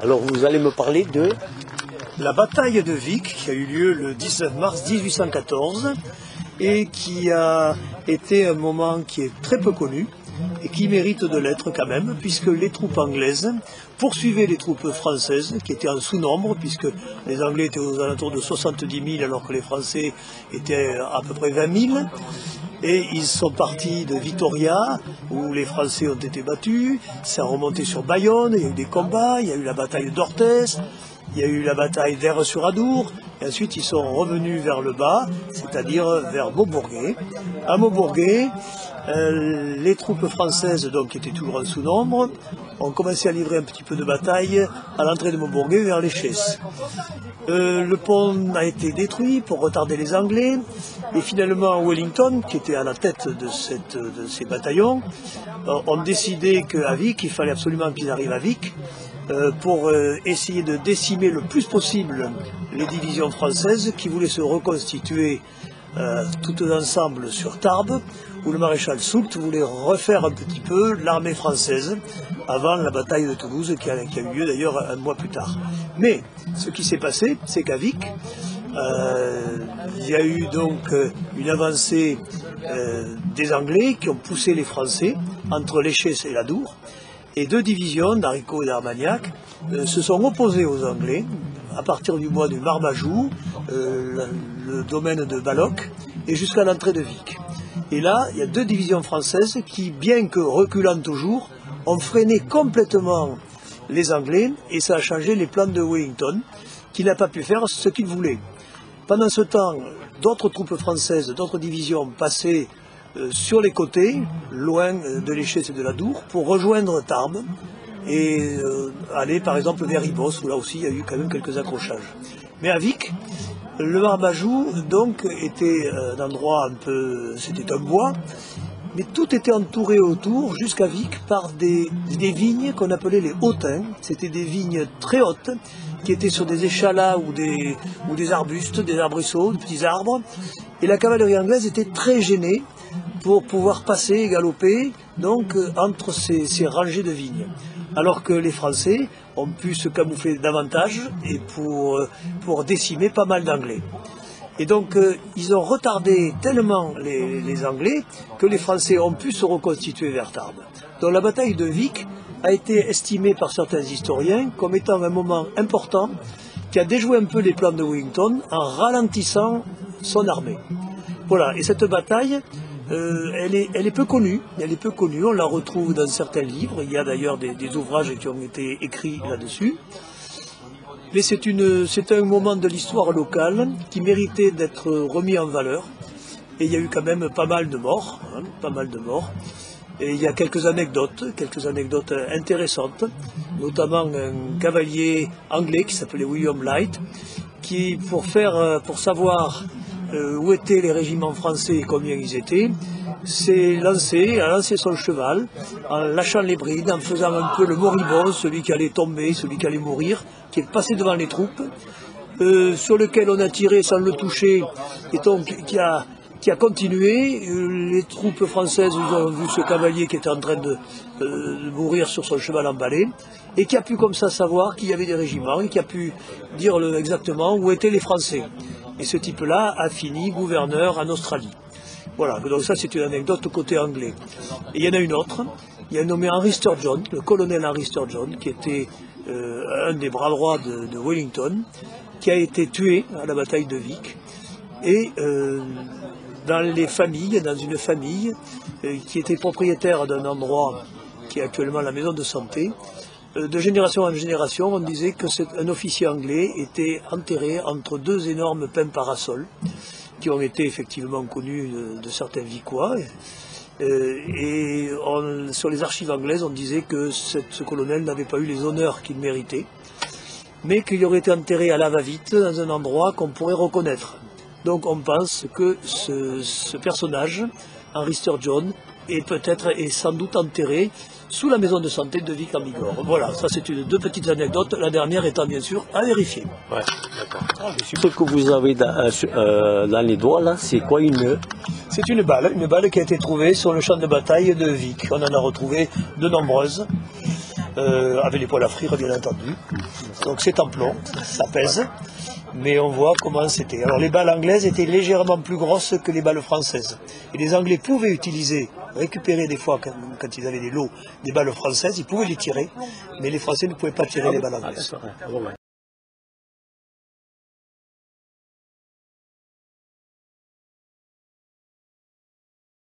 Alors vous allez me parler de... La bataille de Vic, qui a eu lieu le 19 mars 1814 et qui a été un moment qui est très peu connu et qui mérite de l'être quand même, puisque les troupes anglaises poursuivaient les troupes françaises qui étaient en sous-nombre, puisque les Anglais étaient aux alentours de 70 000 alors que les Français étaient à peu près 20 000. Et ils sont partis de Vitoria, où les Français ont été battus, ça a remonté sur Bayonne, il y a eu des combats, il y a eu la bataille d'Orthez, il y a eu la bataille d'Aire-sur-Adour, et ensuite ils sont revenus vers le bas, c'est-à-dire vers Maubourguet. À Maubourguet, les troupes françaises, donc, qui étaient toujours en sous-nombre, ont commencé à livrer un petit peu de bataille à l'entrée de Maubourguet vers les Chesses. Le pont a été détruit pour retarder les Anglais, et finalement Wellington, qui était à la tête de ces bataillons, ont décidé qu'à Vic, il fallait absolument qu'ils arrivent à Vic, pour essayer de décimer le plus possible les divisions françaises qui voulaient se reconstituer toutes ensemble sur Tarbes, où le maréchal Soult voulait refaire un petit peu l'armée française avant la bataille de Toulouse qui a eu lieu d'ailleurs un mois plus tard. Mais ce qui s'est passé, c'est qu'à Vic, il y a eu donc une avancée des Anglais qui ont poussé les Français entre les Chesses et l'Adour, et deux divisions, d'Haricot et d'Armagnac, se sont opposées aux Anglais à partir du mois du Marmajou, le domaine de Balloc, et jusqu'à l'entrée de Vic. Et là, il y a deux divisions françaises qui, bien que reculant toujours, ont freiné complètement les Anglais, et ça a changé les plans de Wellington, qui n'a pas pu faire ce qu'il voulait. Pendant ce temps, d'autres troupes françaises, d'autres divisions passaient sur les côtés, loin de l'Échesse et de l'Adour, pour rejoindre Tarbes et aller par exemple vers Ibos, où là aussi il y a eu quand même quelques accrochages. Mais à Vic, le Marmajou donc était un endroit un peu, c'était un bois, mais tout était entouré autour, jusqu'à Vic, par des vignes qu'on appelait les hautains. C'était des vignes très hautes, qui étaient sur des échalas ou des arbustes, des arbrisseaux, des petits arbres. Et la cavalerie anglaise était très gênée pour pouvoir passer et galoper donc, entre ces rangées de vignes. Alors que les Français ont pu se camoufler davantage et pour décimer pas mal d'Anglais. Et donc ils ont retardé tellement les Anglais que les Français ont pu se reconstituer vers Tarbes. Donc la bataille de Vic a été estimée par certains historiens comme étant un moment important qui a déjoué un peu les plans de Wellington en ralentissant son armée. Voilà, et cette bataille, elle est peu connue, on la retrouve dans certains livres, il y a d'ailleurs des ouvrages qui ont été écrits là-dessus. Mais c'est un moment de l'histoire locale qui méritait d'être remis en valeur. Et il y a eu quand même pas mal de morts, Et il y a quelques anecdotes intéressantes, notamment un cavalier anglais qui s'appelait William Light, qui pour savoir où étaient les régiments français et combien ils étaient, a lancé son cheval, en lâchant les brides, en faisant un peu le moribond, celui qui allait tomber, celui qui allait mourir, qui est passé devant les troupes, sur lequel on a tiré sans le toucher, et donc qui a continué. Les troupes françaises ont vu ce cavalier qui était en train de mourir sur son cheval emballé, et qui a pu comme ça savoir qu'il y avait des régiments, et qui a pu dire exactement où étaient les Français. Et ce type-là a fini gouverneur en Australie. Voilà, donc ça c'est une anecdote côté anglais. Et il y en a une autre, il y a un nommé Henry Sturgeon, le colonel Henry Sturgeon, qui était un des bras droits de Wellington, qui a été tué à la bataille de Vic. Et dans une famille qui était propriétaire d'un endroit qui est actuellement la maison de santé, de génération en génération, on disait qu'un officier anglais était enterré entre deux énormes pins parasols, qui ont été effectivement connus de certains Vicois. Sur les archives anglaises, on disait que ce colonel n'avait pas eu les honneurs qu'il méritait, mais qu'il aurait été enterré à la va-vite dans un endroit qu'on pourrait reconnaître. Donc on pense que ce personnage, Henry Sturgeon, est sans doute enterré sous la maison de santé de Vic en Bigorre. Voilà, ça c'est deux petites anecdotes, la dernière étant bien sûr à vérifier. Ouais, d'accord. Ce que vous avez dans les doigts là, c'est quoi C'est une balle qui a été trouvée sur le champ de bataille de Vic. On en a retrouvé de nombreuses. avec les poils à frire bien entendu. Donc c'est en plomb, ça pèse, mais on voit comment c'était. Alors les balles anglaises étaient légèrement plus grosses que les balles françaises. Et les Anglais pouvaient récupérer des fois, quand ils avaient des lots, des balles françaises, ils pouvaient les tirer, mais les Français ne pouvaient pas tirer les balles anglaises.